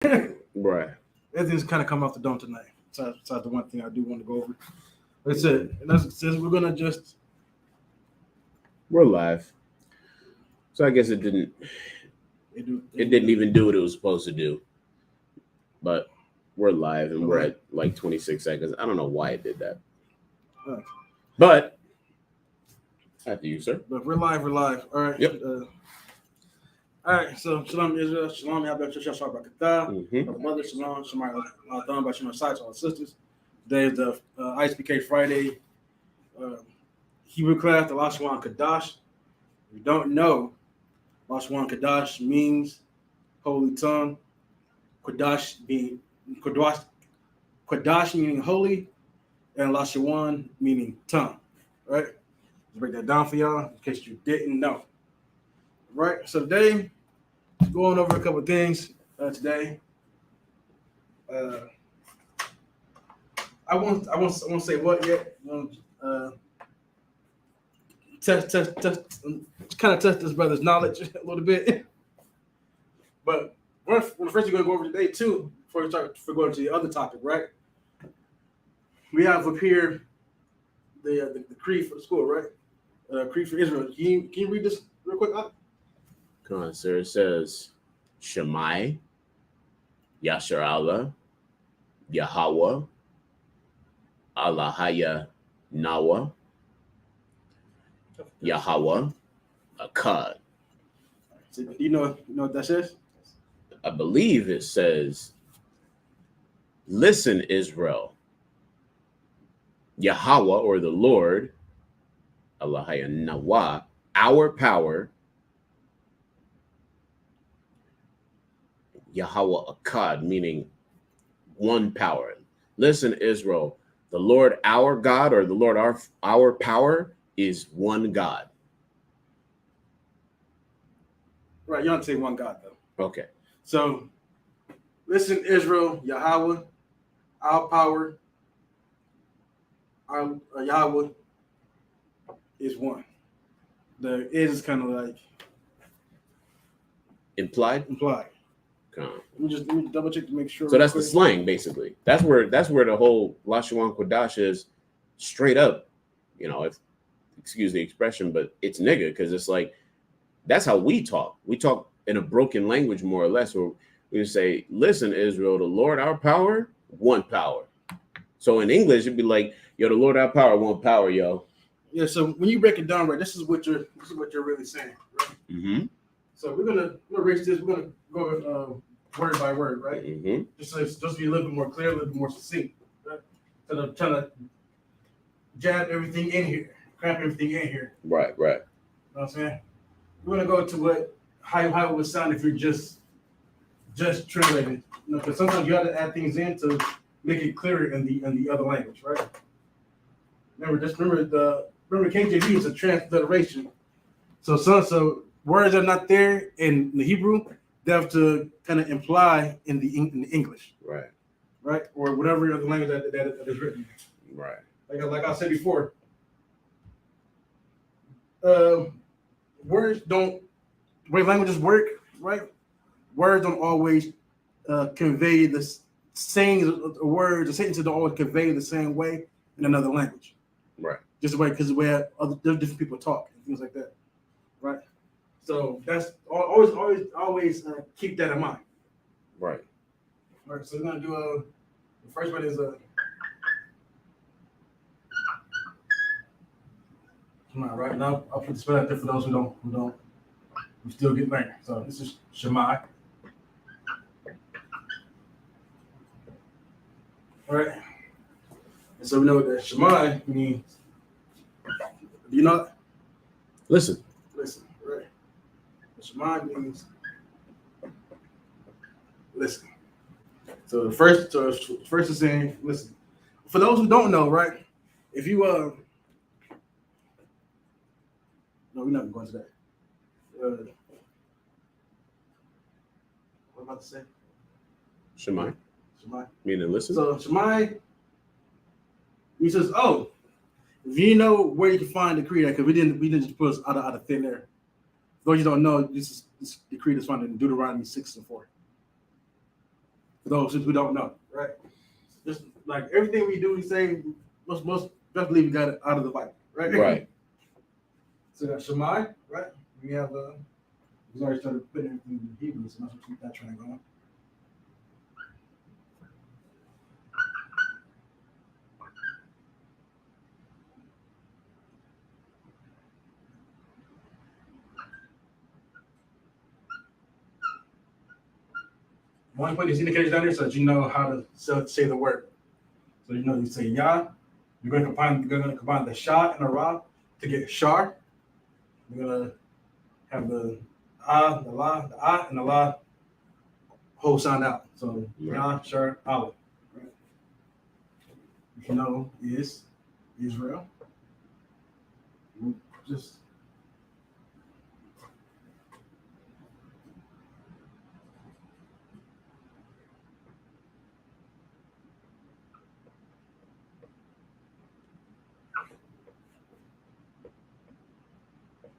Right. Everything's kind of come off the dome tonight. Besides the one thing I do want to go over. Like I said, since we're gonna just We're live. So I guess it didn't even do what it was supposed to do. But we're live and we're at like 26 seconds. I don't know why it did that. But after you, sir. But we're live. All right. Yep. All right. So shalom Israel, shalom Yahweh, shalom Barakatah, mother, shalom, shalom, done by shalom sides, all sisters. Today is the Isupk Friday Hebrew class, the Lashawan Qadash. If you don't know, Lashawan Qadash means holy tongue. Qadash meaning holy, and Lashawan meaning tongue. Right? Let's break that down for y'all in case you didn't know. Right. So today, going over a couple of things today. I won't say what yet. Test, kind of test this brother's knowledge a little bit. But we're first we're going to go over today too, before we start going to the other topic, right? We have up here the creed for the school, right? Creed for Israel. Can you read this real quick? Come on, sir. It says Shemai, Yasher Allah, Yahweh, Allahaya Nawa, Yahweh, Akkad. So you know what that says? I believe it says, listen, Israel, Yahweh, or the Lord, Allahaya Nawa, our power, Yahweh Akkad, meaning one power. Listen, Israel, the Lord our God, or the Lord our power, is one God. Right, you don't say one God though. Okay. So, listen, Israel, Yahweh, our power, our Yahweh is one. The is kind of like implied. Let me double check to make sure. So that's the slang, basically. That's where the whole Lashawan Qadash is straight up. You know, if excuse the expression, but it's nigga, because it's like that's how we talk. We talk in a broken language, more or less, where we say, "Listen, Israel, the Lord our power, one power." So in English, it'd be like, "Yo, the Lord our power, one power, yo." Yeah. So when you break it down, right, this is what you're really saying, right? Mm-hmm. So we're gonna erase this. We're gonna go word by word, right? Mm-hmm. Just to be a little bit more clear, a little bit more succinct. Right? Instead of trying to jab everything in here, cramp everything in here. Right. You know what I'm saying? We're gonna go to how it would sound if you're just translating. You know, because sometimes you have to add things in to make it clearer in the other language, right? Remember KJV is a transliteration. So words are not there in the Hebrew. They have to kind of imply in the English, right, or whatever other language that is written, right. Like I said before, words don't. The way languages work, right? Words don't always convey the same words. The sentences don't always convey the same way in another language, right? Just because the way different people talk and things like that, right? So that's always keep that in mind. Right. All right. So we're gonna do the first one is come on, right now I'll put the spell out there for those who don't we still get learning. So this is Shemai. All right. And so we know that Shemai means. Do you know? Listen. Right. Shema means listen. So the first is saying listen. For those who don't know, right? If you no, we're not going to that. What am I about to say? Shemai. Meaning listen. So Shemai, he says, "Oh, if you know where you can find the creed, because we didn't just put us out of thin air. For those you don't know, this decree is found in Deuteronomy 6:4. For those who don't know, right? Just like everything we do, we say, most best believe we got it out of the Bible, right? Right. So that's Shemai, right? We have we already started putting everything in Hebrew, so let's keep that train going. One put these indicators down there so that you know how to say the word. So you know you say Yah, you're gonna combine the Shah and the Ra to get Shar. You're gonna have the the La, the Ah, and the La whole sound out. So Yah, Shar, Allah. Right? You know is Israel. Just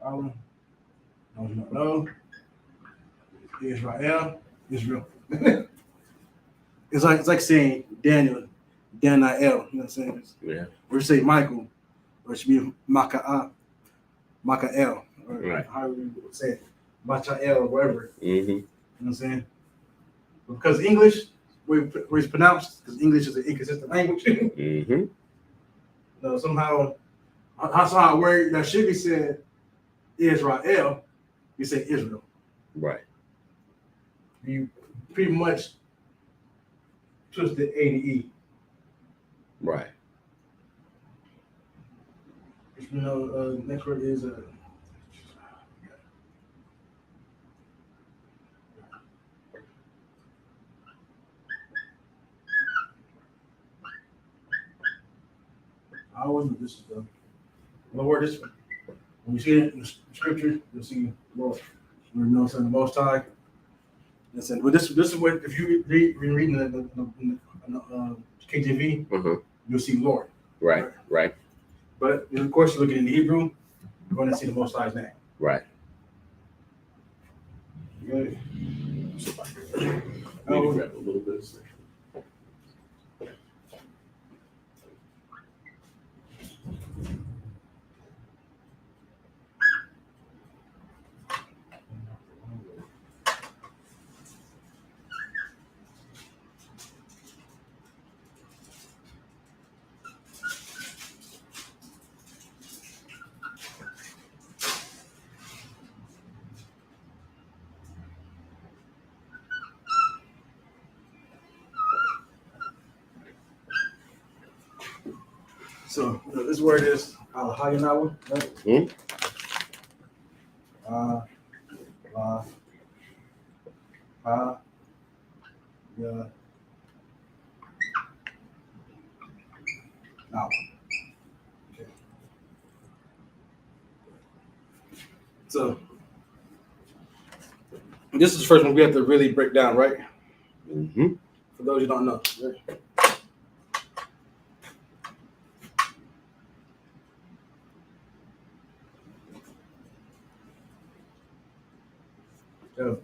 Allah. No. Israel. It's like saying Daniel, Daniel. You know what I'm saying? Yeah. Or say Michael, or it should be Makael, or Right. how you would say it, Machael, or whatever. Mm-hmm. You know what I'm saying? Because English, where it's pronounced, because English is an inconsistent language. Mm-hmm. No, somehow, I saw a word that should be said Israel, you say Israel. Right. You pretty much twist the A to E. Right. You know, next word is I wasn't this is the word is when you see it in the scripture, you'll see Lord. You know, saying the Most High. Listen, but this is what if you reading the KJV, you'll see Lord. Right. Right. But of course, you're looking in the Hebrew, you're going to see the Most High's name. Right. Good. Maybe grab a little bit of stuff. So this word is Al-Hayanawa, right? Mm-hmm. La, ha, ya, now. Okay. So this is the first one we have to really break down, right? Mm-hmm. For those who don't know. Right?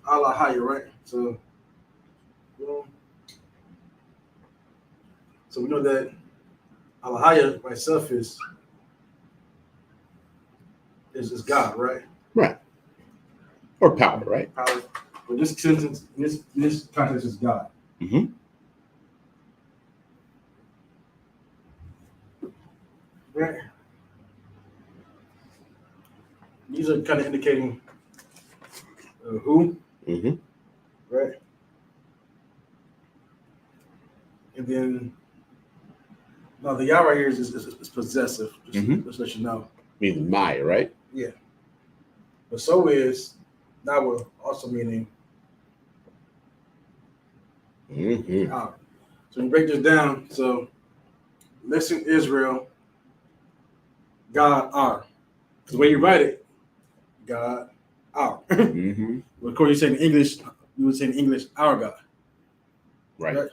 Allah higher, right? So we know that Allah higher by itself is God, right? Right. Or power, right? Power. But this sentence, in this context, is God. Mm-hmm. Right. These are kind of indicating who, Mm-hmm. right? And then, now the Yah right here is possessive. Just let you know. Means my, right? Yeah. But so is Nawa also meaning our. So we break this down. So listen, Israel, God our. Because the way you write it, God our. Mm-hmm. But of course, you say in English, you would say in English, our God. Right.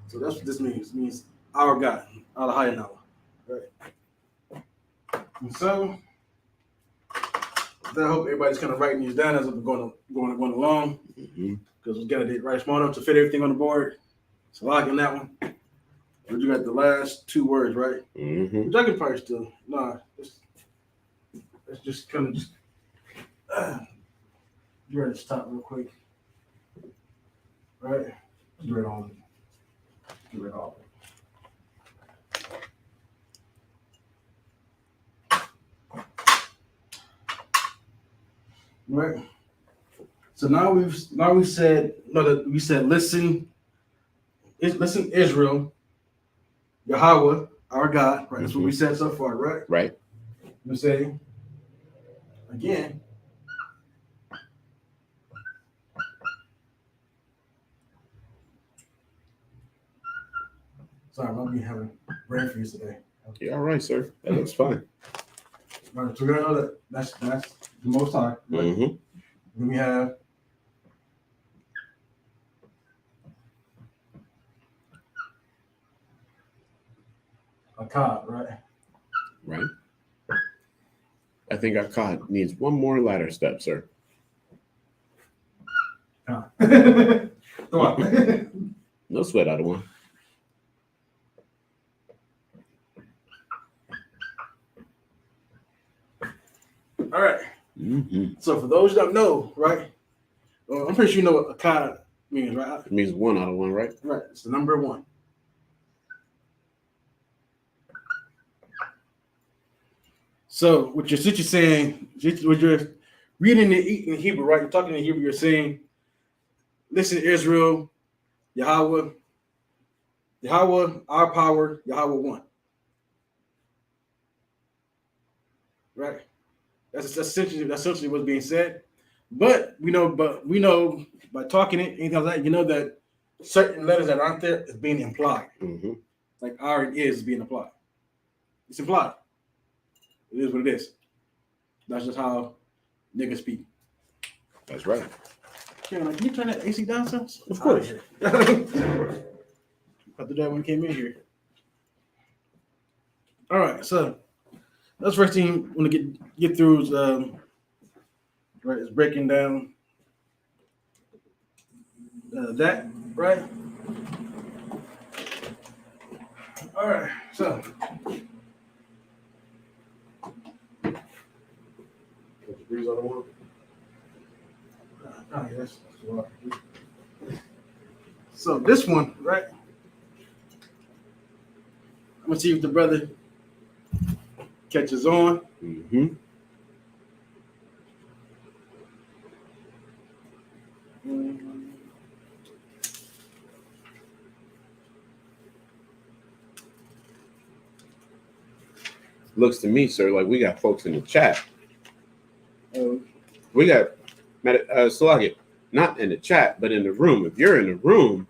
So that's what this means. It means our God, our higher Nawa. Right. And so I hope everybody's kind of writing these down as we're going along. Mm-hmm. because we got it right small enough to fit everything on the board. So locking that one. But you got the last two words, right? Mm-hmm. Which I can probably still. Nah, let's just kind of just draw this top real quick. Right? Draw it on. Draw it off. Right. So now we said listen Israel, Yahweh, our God. Right. That's what we said so far. Right. Right. We say again. Sorry, I'm gonna be having brain freeze today. Yeah, all right, sir. That looks fine. Right, so we know that that's the Most High. Right? Mm-hmm. Then we have Akkad, right? Right. I think our cod needs one more ladder step, sir. Come on. No sweat out of one. All right. Mm-hmm. So for those who don't know, right? Well, I'm pretty sure you know what Akkad means, right? It means one out of one, right? Right. It's the number one. So what you're saying, what you're reading in Hebrew, right? You're talking in Hebrew. You're saying, "Listen, Israel, Yahweh, our power, Yahweh one." Right. That's essentially what's being said. But we know by talking it, anything like that, you know that certain letters that aren't there is being implied. Mm-hmm. Like R and is being applied. It's implied. It is what it is. That's just how niggas speak. That's right. Can you turn that AC down some? Of course. I thought that when came in here. All right, so that's the first thing I want to get through is right, is breaking down that, right? All right, so Breeze on the one. that's so this one, right? I'm gonna see if the brother catches on. Mm-hmm. Looks to me, sir, like we got folks in the chat. We got Salagi, not in the chat, but in the room. If you're in the room,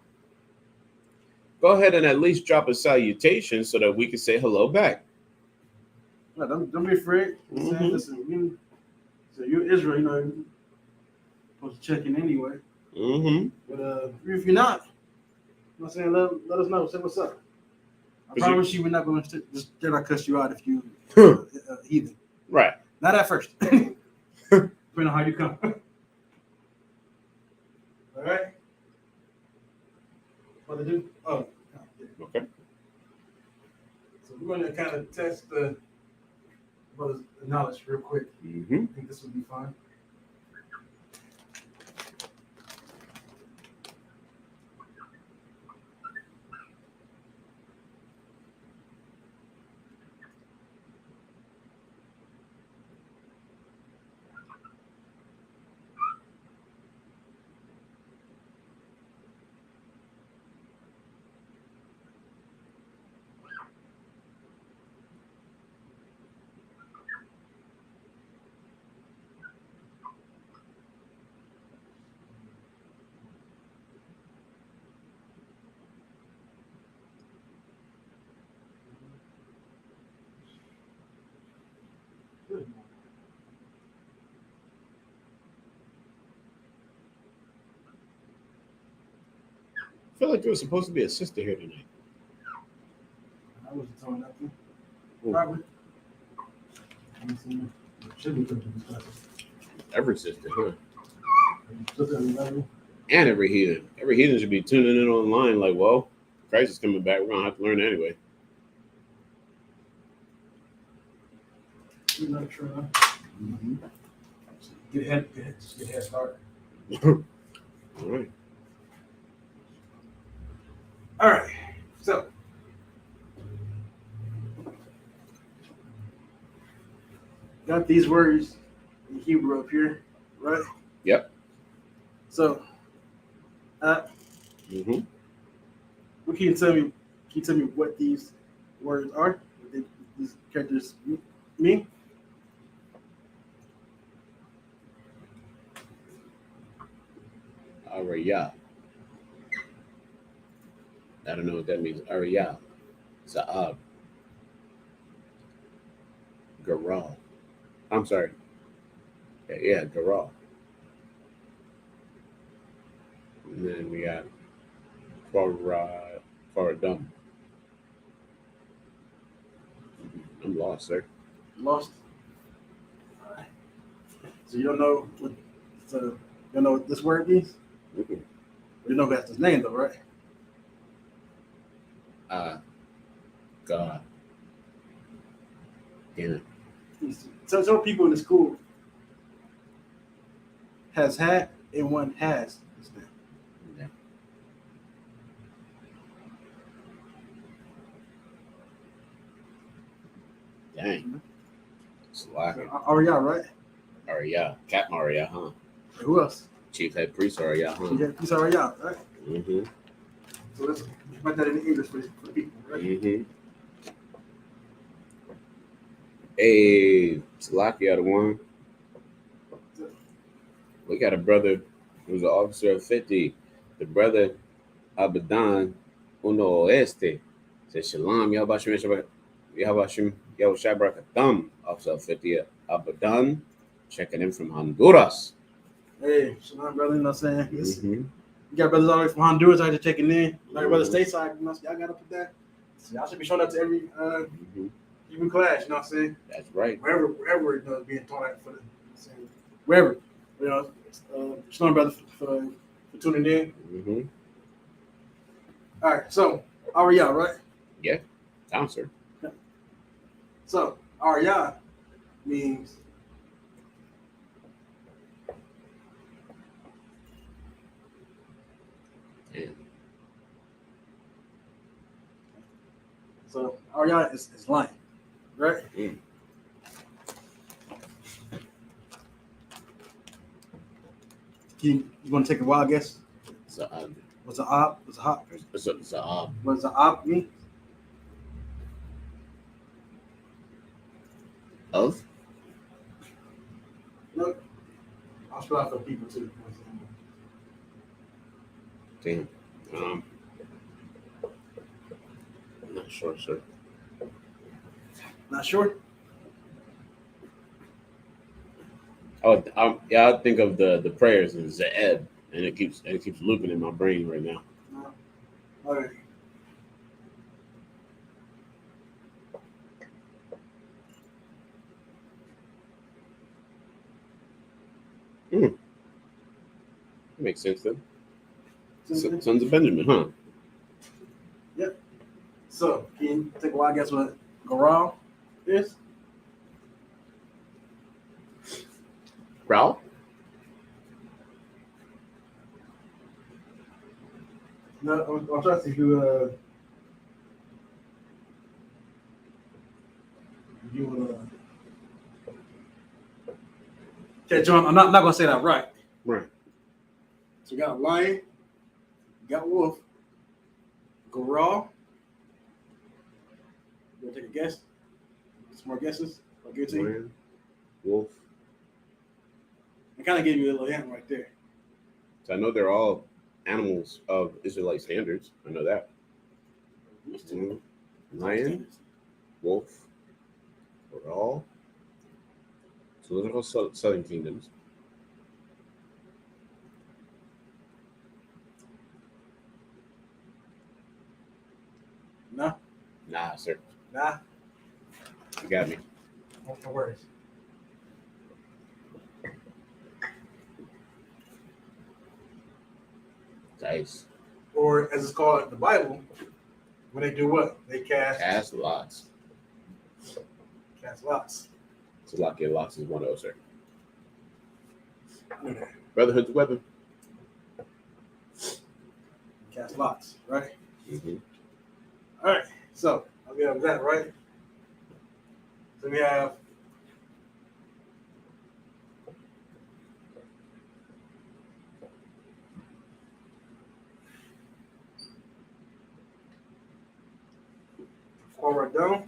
go ahead and at least drop a salutation so that we can say hello back. No, don't be afraid. Mm-hmm. Listen, so you're Israel, you're supposed to check in anyway. Mm-hmm. But if you're not, you know what I'm saying, let us know. Say what's up. I promise you, we're not going to just cuss you out if you heathen. Right. Not at first. Depending on how you come. All right. What to do? Oh. Okay. So we're going to kind of test the brother's knowledge real quick. Mm-hmm. I think this will be fine. I feel like there was supposed to be a sister here tonight. I wasn't telling nothing. Ooh. Probably. Should be cooking this class. Every sister here. Look at 11. and every heathen. Every heathen should be tuning in online. Like, well, Christ is coming back. We're gonna have to learn anyway. You're not sure, huh? Mm-hmm. Just get head started. All right. All right. So got these words in Hebrew up here, right? Yep. So, Mm-hmm. what can you tell me? Can you tell me what these words are? What these characters mean? Araya. I don't know what that means. Araya. Za'ab. Garal. I'm sorry. Yeah, Garal. And then we got Faradum. I'm lost, sir. Lost. All right. So you don't know what. So you don't know what this word means. Mm-hmm. You know that's his name, though, right? God. Damn it. So some people in the school has had and one has his name. Yeah. Dang. Slacker. Arya, right? Araya. Cap Maria, huh? Who else? Chief head priest Araya, huh? Yeah, he's Arya, right? Mm-hmm. So let's write that in English for people, right? Mm-hmm. Hey, Salakia the one. We got a brother who's an officer of 50. The brother Abadan Uno Oeste says Shalom Yahbashim Yahushua officer of 50 Abadan, checking in from Honduras. Hey, shalom, brother. You know what I'm saying? Mm-hmm. You got brothers all the way from Honduras out here checking in. Like brother stateside, you know, y'all got to put that. So y'all should be showing up to every even class. You know what I'm saying? That's right. Wherever you know, it's being taught at for the, saying, wherever. You know, shalom, brother, for tuning in. Mm-hmm. All right, so Arya, right? Yeah, sounds sir. So Arya means Yeah. so Arya is lion, right? Mm. You want to take a wild guess? So, What's an op? What's a hop? What does an op mean? Of? Look, I'll spell out for people too. Damn. I'm not sure, sir. Not sure. I think of the prayers and Ze'eb, and it keeps looping in my brain right now. All right. Makes sense then. Sons of Benjamin, huh? Yep. So, can you take a wild guess what Garal is? Growl? No, I'm trying to see who you want Okay, John, I'm not gonna say that right. Right. So you got a lion, you got wolf, Garal. You wanna take a guess? Some more guesses? I'll give it to you. Lion, wolf. I kind of gave you a little hint right there. So I know they're all animals of Israelite standards. I know that. Lion, wolf, Garal. So those are all southern kingdoms. No? Nah, sir. Nah? You got me. No worries. Dice. Or as it's called in the Bible, when they do what? They Cast lots. Cast lots. So lock your lots is one of those, sir. Okay. Brotherhood's weapon. Cast lots, right? Mm-hmm. All right. So we have that, right? So we have forward down,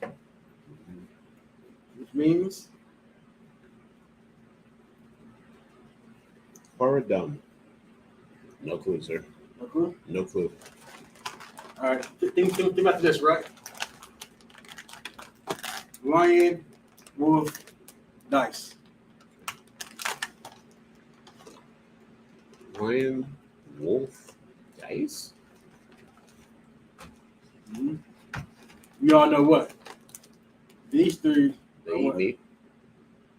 which means Forward down. No clue, sir. no clue. No clue. All right. Think about this, right? Lion, wolf, dice. Lion, wolf, dice. Mm-hmm. We all know what? These three. They eat meat.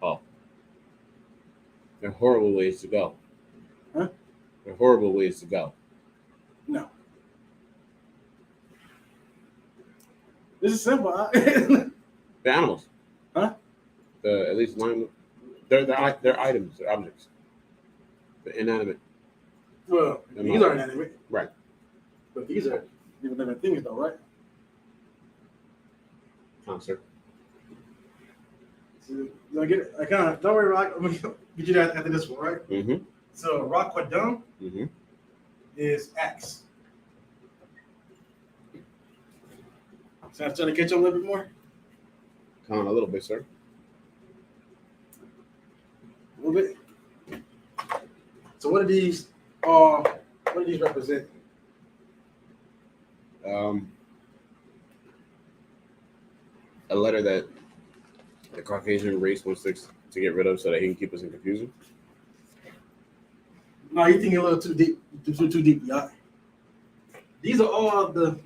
Oh. They're horrible ways to go. Huh? They're horrible ways to go. No. This is simple. Huh? The animals. Huh? At least lion. They're items. They're objects. They're inanimate. Well, these are inanimate. Right. But these are different things, though, right? Concert. So, you get it? I kind of don't worry, Rock. I'm gonna get you that after this one, right? Mm-hmm. So, Rock Quadum Mm-hmm. is axe. So, I'm trying to catch you a little bit more. Come on a little bit, sir. A little bit. So, what do these represent? A letter that the Caucasian race wants to get rid of so that he can keep us in confusion. No, you're thinking a little too deep, too deep, y'all. These are all the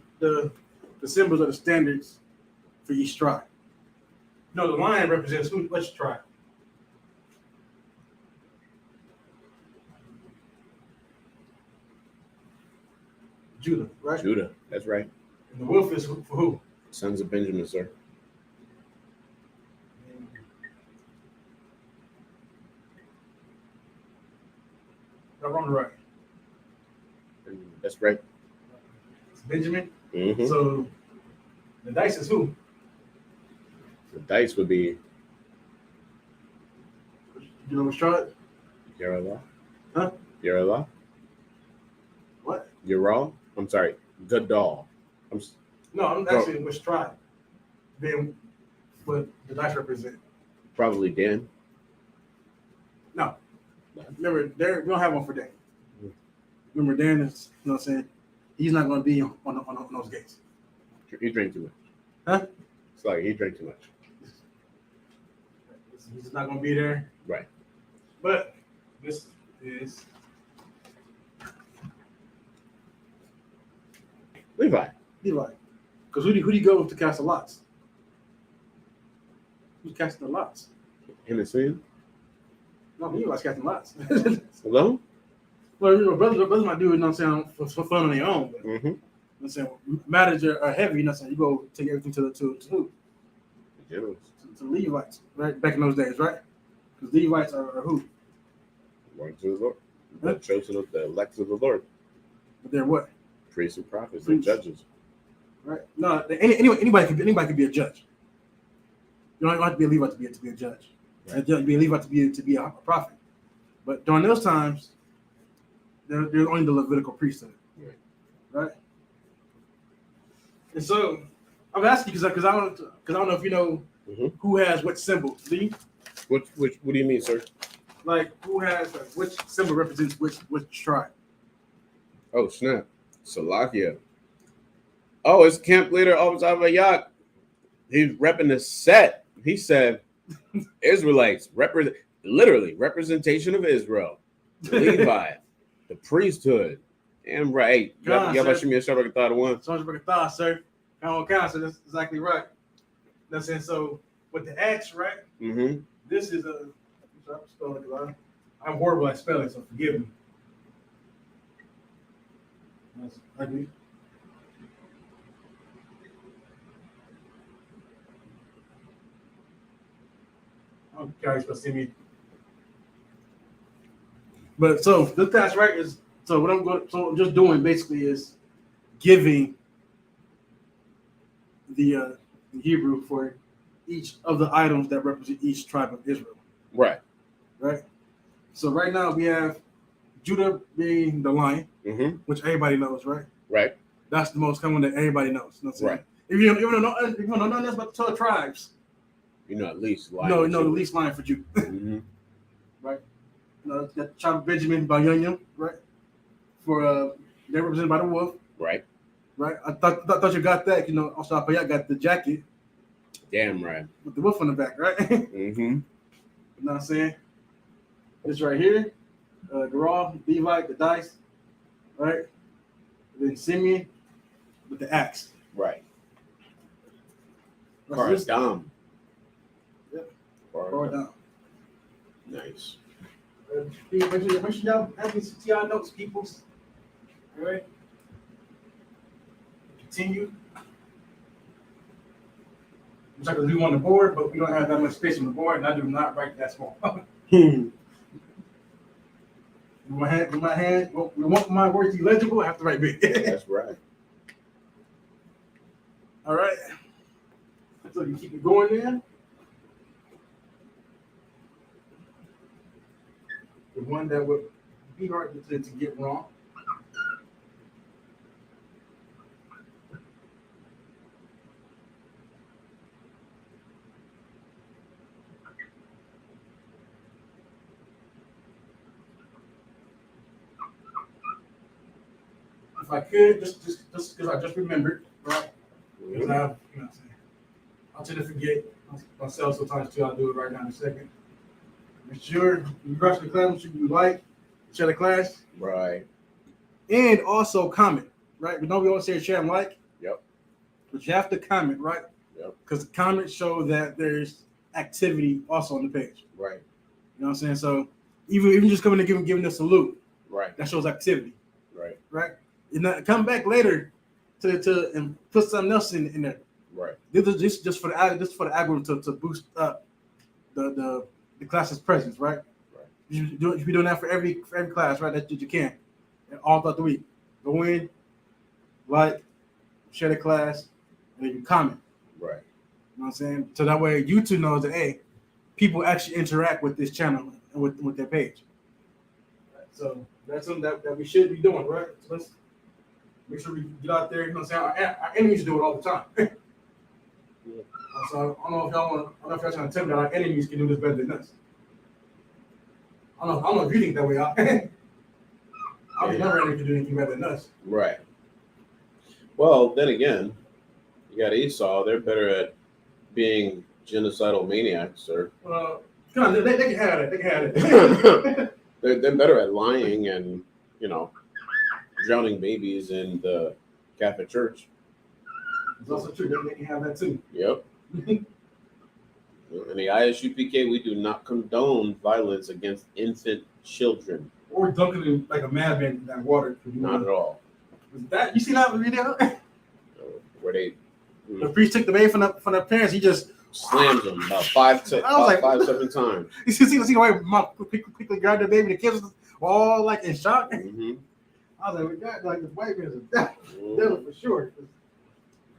symbols or the standards for each tribe. No, the lion represents which tribe? Judah, right? Judah. That's right. And the wolf is for who? Sons of Benjamin, sir. I'm wrong, right? That's right. It's Benjamin. Mm-hmm. So the dice is who? The dice would be You know which tribe? Yerala. Huh? Yerala. What? Yeral. I'm sorry. Gadol. No, I'm asking which tribe. Then what the dice represent. Probably Dan. No. Remember, we don't have one for Dan. Remember, Dan is, you know what I'm saying? He's not going to be on those gates. He drank too much. Huh? It's like he drank too much. He's not going to be there. Right. But this is Levi. Because who do you go with to cast the lots? Who's casting the lots? Him and Simeon. No, Levi's casting lots. Alone? Well, you know, brothers might do it, you know what I'm saying, for fun on their own. But, Mm-hmm. you know what I'm saying, matters are heavy, you know what I'm saying? You go take everything to who? Generals. To the Levites, right? Back in those days, right? Because Levites are who? According to the Lord. Huh? The chosen of the elect of the Lord. But they're what? Priests and prophets and judges. Right? No, anybody could be a judge. You don't have to be a Levite to be a judge. Right? You have to be a Levite to be a prophet. But during those times, they're only the Levitical priesthood. Right? And so I'm asking because I don't know if you know who has what symbol. Do you? What do you mean, sir? Like who has which symbol represents which tribe? Oh snap. Salakia. Oh, it's camp leader Obazavayat. He's repping the set. He said Israelites literally representation of Israel. Levi, the priesthood. Damn right. Yabashimi Shabakatha one. Shabakatha, sir. So that's exactly right. That's it. So with the X, right? Mm-hmm. This is I'm horrible at spelling, so forgive me. That's ugly. I'm curious to see me. But so this task, right, is so what I'm going. So I'm just doing basically is giving the Hebrew for each of the items that represent each tribe of Israel. Right. Right. So right now we have Judah being the lion, which everybody knows, right? Right. That's the most common that everybody knows. You know what I'm saying? Right. If you don't know nothing else about the 12 tribes, You know at least lion. no, the least lion for Judah. Right. You know, got the tribe of Benjamin by Yun, right? For they're represented by the wolf. Right. Right. I thought you got that. You know, also Apayat got the jacket Damn right. with the wolf on the back, right? You know what I'm saying? This right here, Gerard, Levi, the dice, right? And then Simeon with the axe. Right. That's Dom. Yep. Far down. Nice. Make sure y'all have these TR notes, peoples. All right. Continue. Wish I could do on the board, but we don't have that much space on the board, and I do not write that small. With my hand, we want my words illegible, I have to write big. That's right. All right. So you keep it going there. The one that would be hard to get wrong. If I could, just because I just remembered, right? Because I, you know what I'm saying, I'll tend to forget myself sometimes too. I'll do it right now in a second. Make sure you brush the class, make sure you like, share the class. Right. And also comment, right? We know we always say share and like. Yep. But you have to comment, right? Yep. Because the comments show that there's activity also on the page. Right. You know what I'm saying? So even just coming and giving a salute, right, that shows activity. Right. Right. And come back later to and put something else in there. Right. This is just for the algorithm to boost up the class's presence, right? Right. You should be doing that for every class, right? That you can, and all throughout the week. Go in, like, share the class, and then you comment. Right. You know what I'm saying? So that way YouTube knows that hey, people actually interact with this channel and with their page. Right. So that's something that we should be doing, right? So let's make sure we get out there. You know what I'm saying? Our enemies do it all the time. Yeah. So I don't know if y'all trying to tell me that our enemies can do this better than us. I don't know if you think that way. I think never enemy can do anything better than us. Right. Well, then again, you got Esau. They're better at being genocidal maniacs, or they can have it. They can have it. they're better at lying and drowning babies in the Catholic Church. It's also true. They can have that too. Yep. In the Isupk, we do not condone violence against infant children. Or dunking in like a madman in that water. Not at all. You see that video? Where they the priest took the baby from the parents. He just slams them about 5-7 times. You see the way mom quickly grabbed the baby. The kids was all like in shock. Mm-hmm. I was like, we got like this white man is a devil for sure.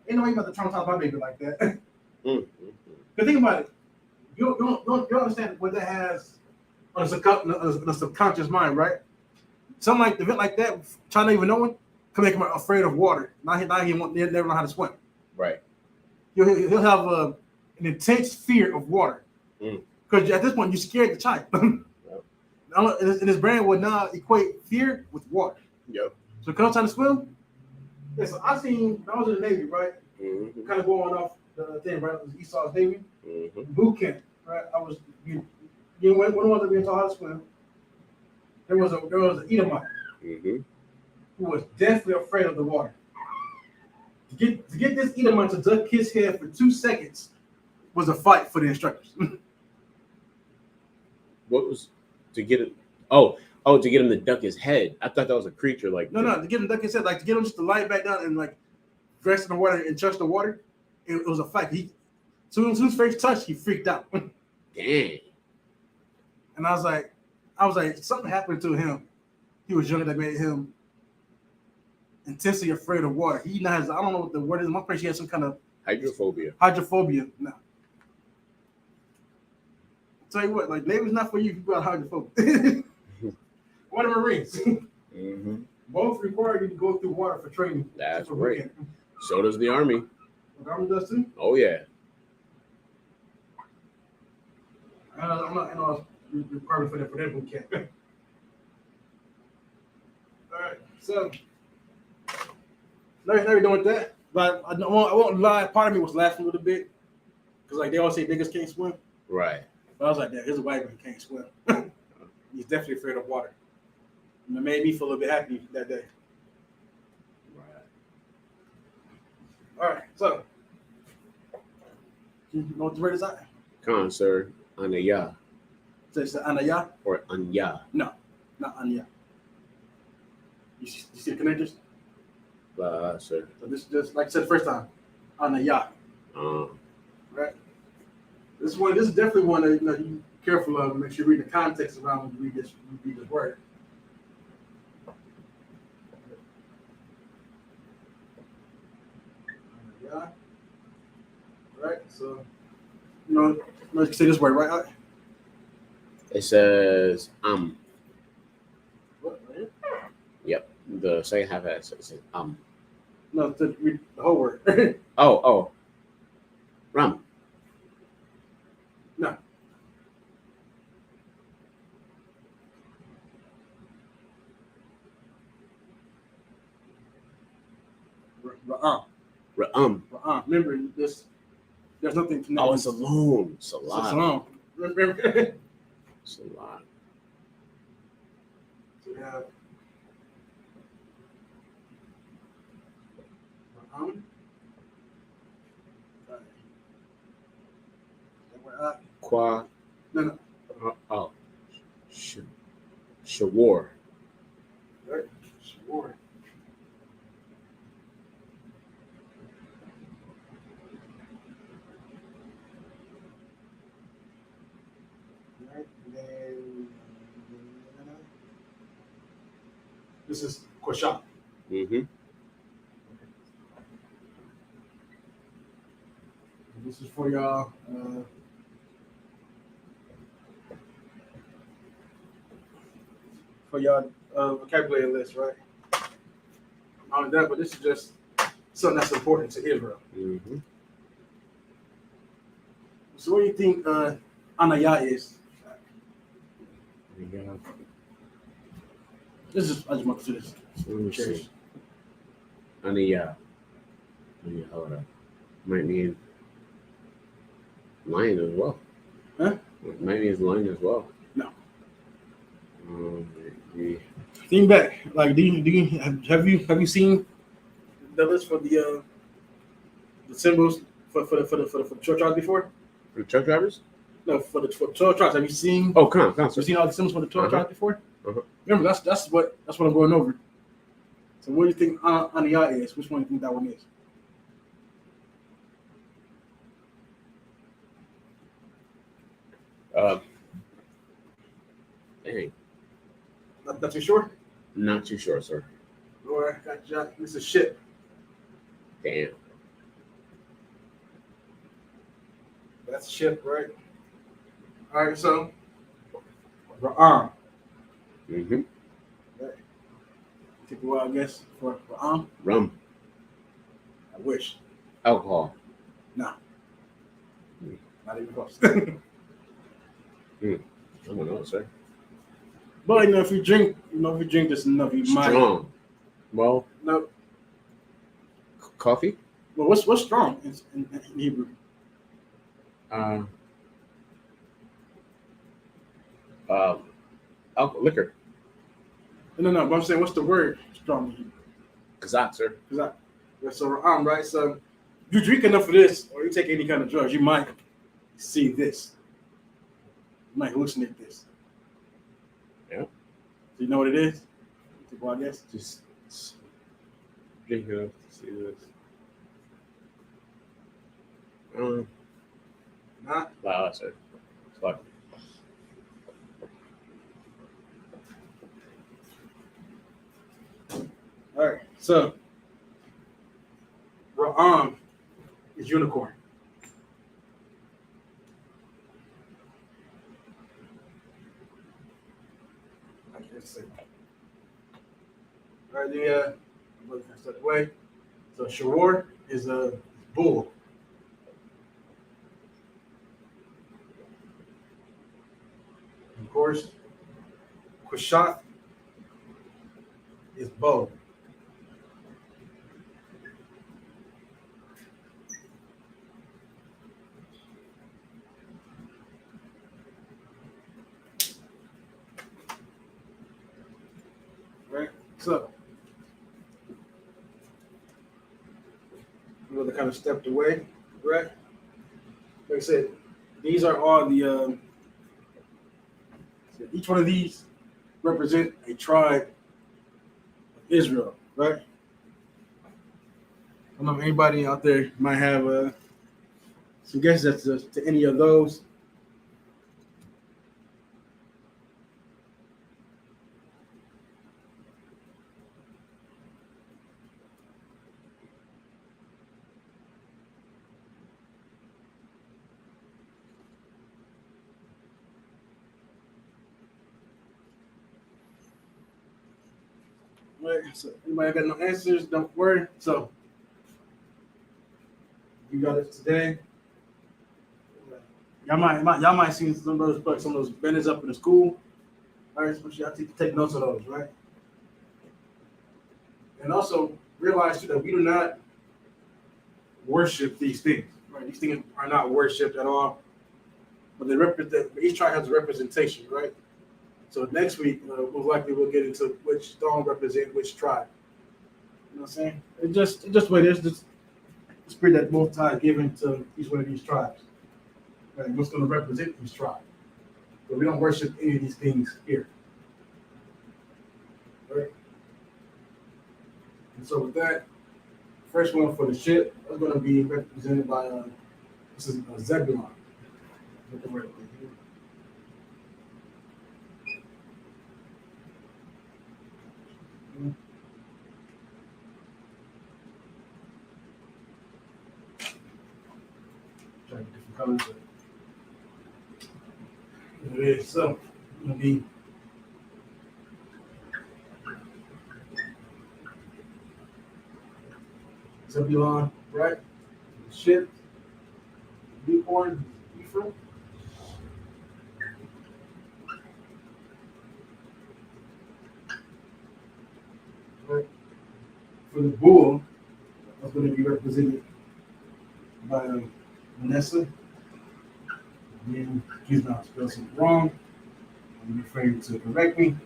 Ain't no way about to traumatize my baby like that. Because think about it. You don't understand what that has on a subconscious mind, right? Something like the event like that, China even knowing, can make him afraid of water. Now he never know how to swim. Right. He'll have an intense fear of water. Because at this point, you're scared the child. And his brain would now equate fear with water. Yep. So come trying to swim. Yeah, so I was in the Navy, right? Mm-hmm. Kind of going off the thing, right? It was Esau's Navy. Mm-hmm. Boot camp, right? I was, when the ones that being taught how to swim, there was an Edomite who was deathly afraid of the water. To get this Edomite to duck his head for 2 seconds was a fight for the instructors. What was to get it? Oh, Oh, to get him to duck his head. I thought that was a creature. Like No, to get him duck his head, like to get him just to lie back down and like rest in the water and touch the water. It was a fight. Soon as his face touched, he freaked out. Dang. And I was like, something happened to him. He was younger that made him intensely afraid of water. He now has, I don't know what the word is. My place he has some kind of Hydrophobia. No. Tell you what, like Navy's not for you if you got hydrophobia. What are Marines? Mm-hmm. Both require you to go through water for training. That's great. So does the Army. The Army does too? Oh, yeah. I'm not requirement for that boot camp. All right, so now you're done with that. But I won't lie. Part of me was laughing a little bit because like they always say niggas can't swim. Right. But I was like, "That his white man can't swim. He's definitely afraid of water." And it made me feel a little bit happy that day. Right. All right, so you know what the word is at? Come on, sir. Anaya. So it's Anaya? Or Anya. No, not Anya. You see the connectors? Sir. So this is just like I said the first time, Anaya. Um, Right. This is definitely one that you be careful of. Make sure you read the context around when you read this word. Yeah. Right. So let's say this word right. it says What? Right here? Yep. The second half of it says No, to read the whole word. Oh. Rum. No. Remember this. There's nothing connected. Oh, it's alone. It's a It's lot. alone. Remember. It's a lot. So we have Qua. No. Oh. Shawar. Right. Sure. Right. And then this is Koshak. Mm-hmm. This is for y'all. For y'all vocabulary list, right? Not only that, but this is just something that's important to Israel. Mm-hmm. So, what do you think Anaya is? Yeah. This is I just want to do this. Let me Cheers. see. Anya. Hold up. Might mean lion as well. Huh? Might mean lion as well. No. Yeah. Think back. Like, have you seen the list for the symbols for the 12 tribes before? For the truck drivers? No, for the 12 tribes. Have you seen? Oh, come on. Have you seen all the symbols for the 12 tribes before? Uh-huh. Remember, that's what I'm going over. So, what do you think Anaya is? Which one do you think that one is? Dang. Not too sure. Not too sure, sir. Or got you. This is ship. Damn. That's ship, right? All right, so Ra'am. Mm-hmm. Right. Take a while, I guess, for Ra'am. Rum. I wish. Alcohol. Not even close. I don't know, sir. But if you drink this enough, you might. Strong. Well, No. coffee? Well, what's strong in Hebrew? Liquor. No. But I'm saying, what's the word strong in Hebrew? Kazak, sir. So Ra'am, right? So you drink enough of this, or you take any kind of drugs, you might see this. You might hallucinate this. Yeah. you know what it is? Well, I guess. Just drink it up to see this. Not. Wow, that's it. Fuck. All right. So, Ra'am is unicorn. Let's see. All right, the step away. So Shawar is a bull. Of course, Kushat is bow. Right? So, another kind of stepped away, right? Like I said, these are all the, each one of these represent a tribe of Israel, right? I don't know if anybody out there might have some guesses as to any of those. Right, so anybody got no answers, don't worry. So you got it today. Y'all might see some of those banners up in the school. All right, so y'all take notes of those, right? And also realize too that we do not worship these things. Right? These things are not worshipped at all. But they represent, each tribe has a representation, right? So next week, most likely we'll get into which stone represent which tribe. You know what I'm saying? It's just the way it is. Just the spirit that both ties given to each one of these tribes. Right? What's going to represent each tribe. But we don't worship any of these things here. Right? And so with that, first one for the ship is going to be represented by this is Zebulon. Try different colors. It is so it's going to be Zebulon, right? Ship, Newborn, Ephraim. Right. For the bull, that's going to be represented by Vanessa. Again, please not spell something wrong. I'm afraid to correct me.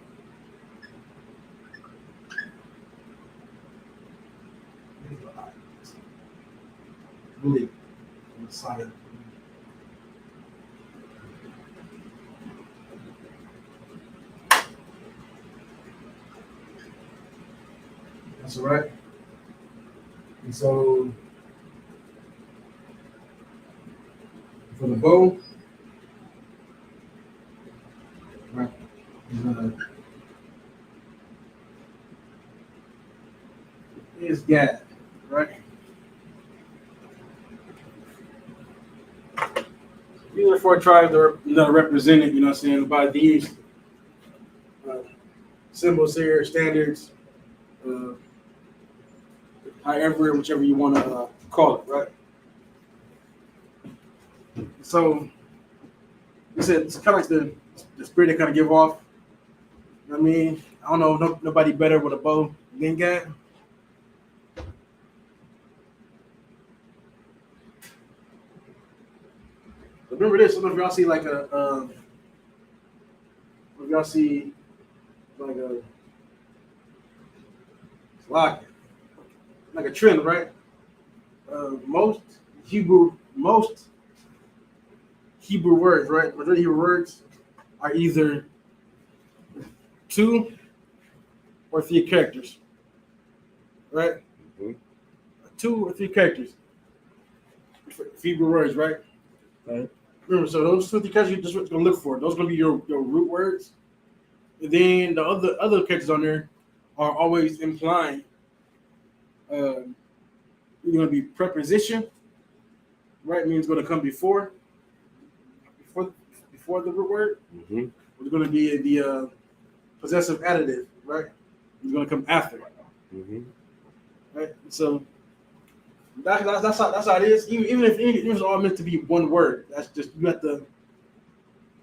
Really, Messiah. That's all right. And so for the bow, right, is Gad, right? These are four tribes that are represented, you know what I'm saying, by these symbols here, standards, however, whichever you want to call it, right? So, you said it's kind of like the spirit they kind of give off. You know what I mean, I don't know nobody better with a bow than Gad. Remember this. Some of y'all see like if y'all see like like a trend, right? Most Hebrew words, right? Majority Hebrew words are either 2 or 3 characters, right? Mhm. 2 or 3 characters for Hebrew words, right? Right. Remember, so those 50 characters you're just gonna look for. Those are gonna be your root words. And then the other characters on there are always implying you're gonna be preposition, right? Means gonna come before the root word. Mhm. It's gonna be the possessive additive, right? It's gonna come after, Mhm. right? So that's how it is. Even if it's all meant to be one word, that's just you have to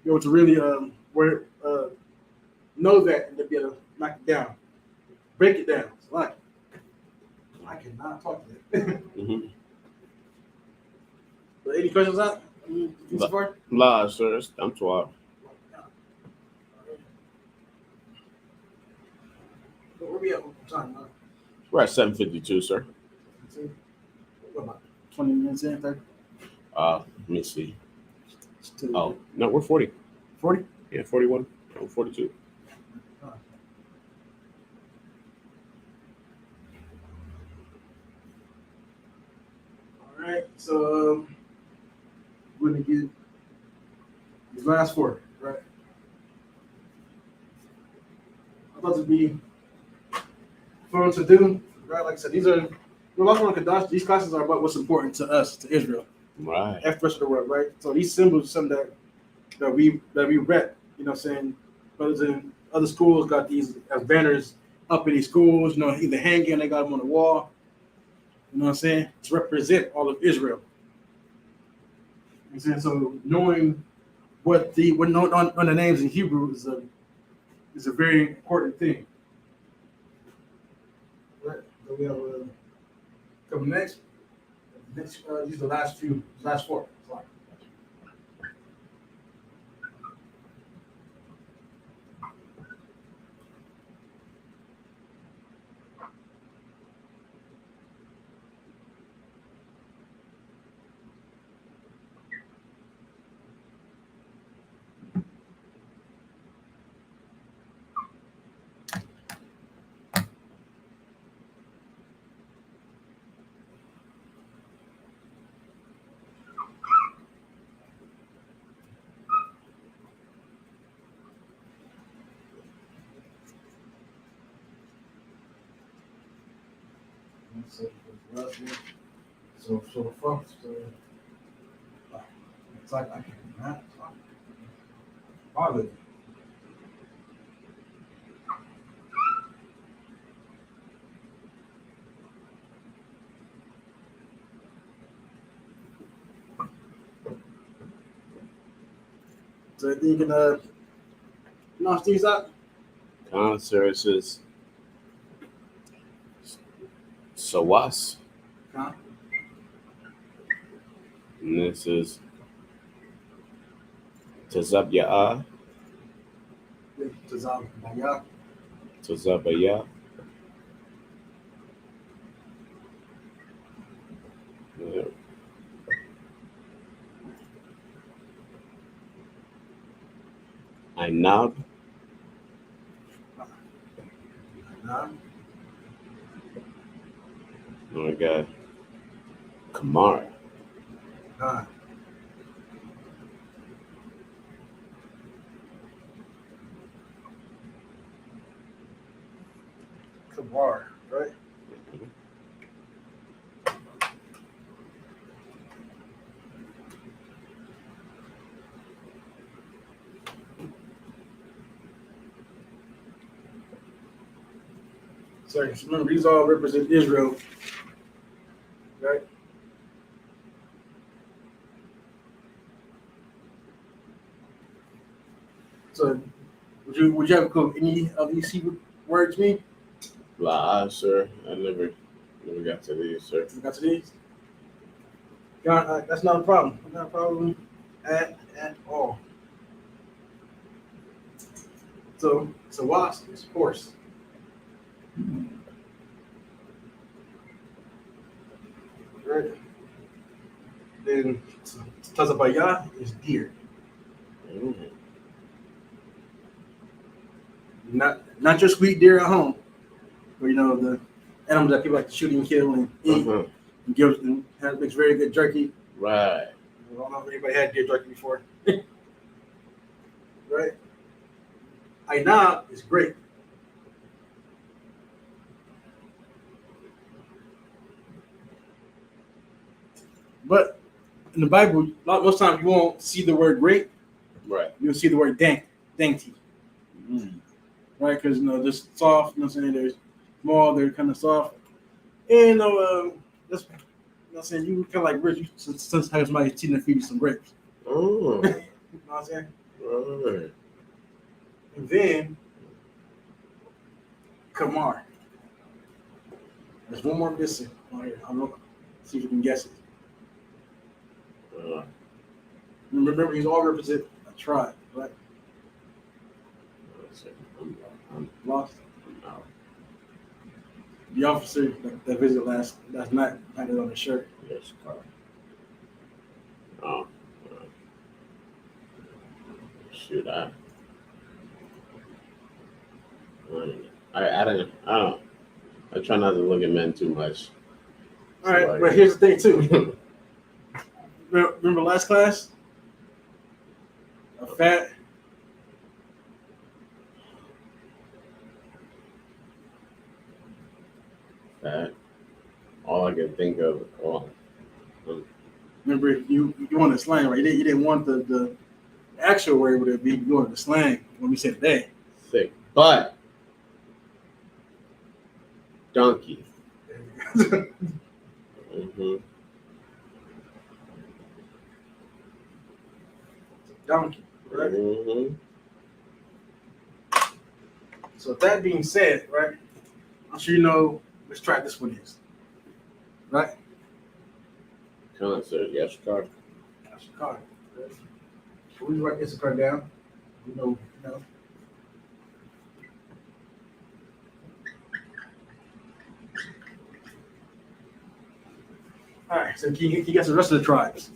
be able to really know that and to be able to knock it down, break it down. It's like I cannot talk to that. Mhm. But any questions out? So far? La, sir. I'm 12. Where we at on time? We're at 7:52, sir. What about 20 minutes in, 30? Let me see. Oh, no, we're 40. 40? Yeah, 41. Oh, 42. All right, so we're gonna get these last 4, right? I thought it'd be fun to do, right? Like I said, these are Lashawan Qadash. These classes are about what's important to us, to Israel, Right. and the rest of the world, right? So these symbols are something that we rep. You know, what I'm saying brothers in other schools got these as banners up in these schools. You know, either hanging, they got them on the wall. You know what I'm saying? To represent all of Israel. You know what I'm saying? So knowing what on the names in Hebrew is a very important thing. Right. So we have coming next. These are the last 4. Sorry. So folks, it's like I cannot talk. Bother. So you can knock these out. Sir, it says Sawas. Huh? And this is Tazabya'a. Tazabaya. Tazabaya. Ainab. Oh my God. Kamar. Kabar, right? So remember, these all represent Israel, right? So would you have a clue any of these Hebrew words mean? La, sir. I never got to these, sir. You got to these? God, that's not a problem. Not a problem at all. So wasp is horse. Right. Then Tazabaya is deer. Mm. Not your sweet deer at home. where the animals that people like to shoot and kill and eat, and makes very good jerky. Right. I don't know if anybody had deer jerky before. Right? Aina is great. But in the Bible, most times you won't see the word great. Right. You'll see the word dainty. Right? Because just soft. What I'm saying, they're small. They're kind of soft. And that's. I'm saying you kind of like rich. Sometimes somebody teaching to feed you some grapes. Oh. You know what I'm saying? Right. And then Kamar. There's one more missing on here. I'm gonna see if you can guess it. Remember, these all represent a tribe, right? I'm Lost. I'm out. The officer that visited last night had it on his shirt. Yes, car. Oh. Shoot, I don't. I try not to look at men too much. All right, but here's the thing too. Remember last class? A fat. Fat. All I can think of. Remember you wanted slang, right? You didn't want the actual word would it be? You wanted the slang when we said today. Thick. But donkey. Donkey, right? So with that being said, right? I'm sure you know which tribe this one is, right? Concert, yes, car. Isupk. Can we write Isupk down? We know. All right. So can you guess the rest of the tribes?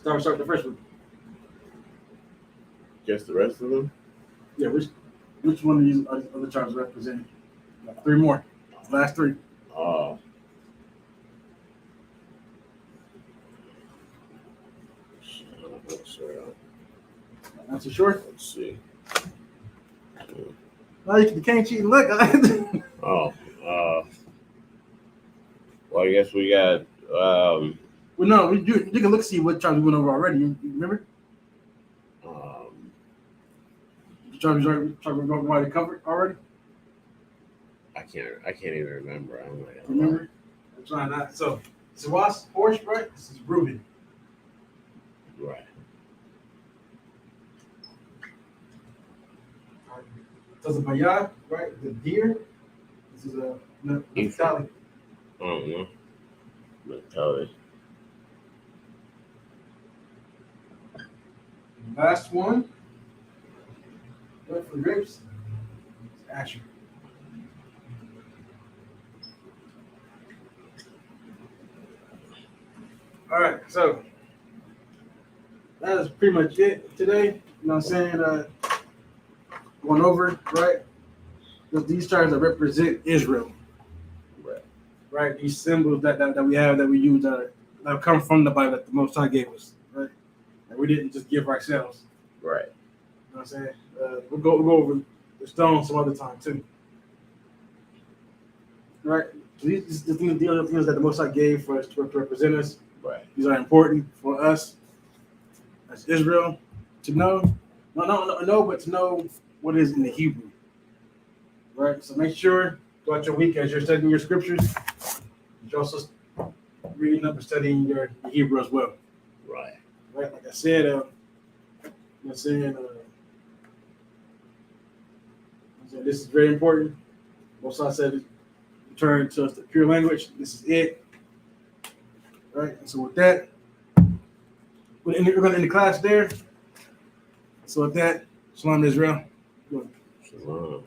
Start with the first one. Guess the rest of them. Yeah. Which one of these other tribes represented? Three more. Last three. I'm not sure. Not too sure. Let's see. No, you can't cheat and look. Well, I guess we got. Well, no, you can look see what tribes we went over already. You remember? The tribes we already covered already. I can't even remember. I'm like, Remember? I'm trying not. So, Zawas, horse, right? This is Reuben. Right. Tazabaya, right? The deer. This is a Naphtali. I don't know. Naphtali. Last one. Right for the grapes. It's Asher. All right, so that is pretty much it today. You know what I'm saying? Going over, right? These tribes that represent Israel. Right. Right? These symbols that we have, that we use, that come from the Bible that the Most High gave us, right? And we didn't just give ourselves. Right. You know what I'm saying? We'll go over the stones some other time, too. Right? So these the other things that the Most High gave for us to represent us. Right. These are important for us as Israel to know. No, but to know what it is in the Hebrew. Right? So make sure throughout your week as you're studying your scriptures, you're also reading up and studying your Hebrew as well. Right. Right? Like I said, this is very important. Most said return to us the pure language. This is it. Right? And so with that, we're going to end the class there. So with that, Shalom Israel. Shalom.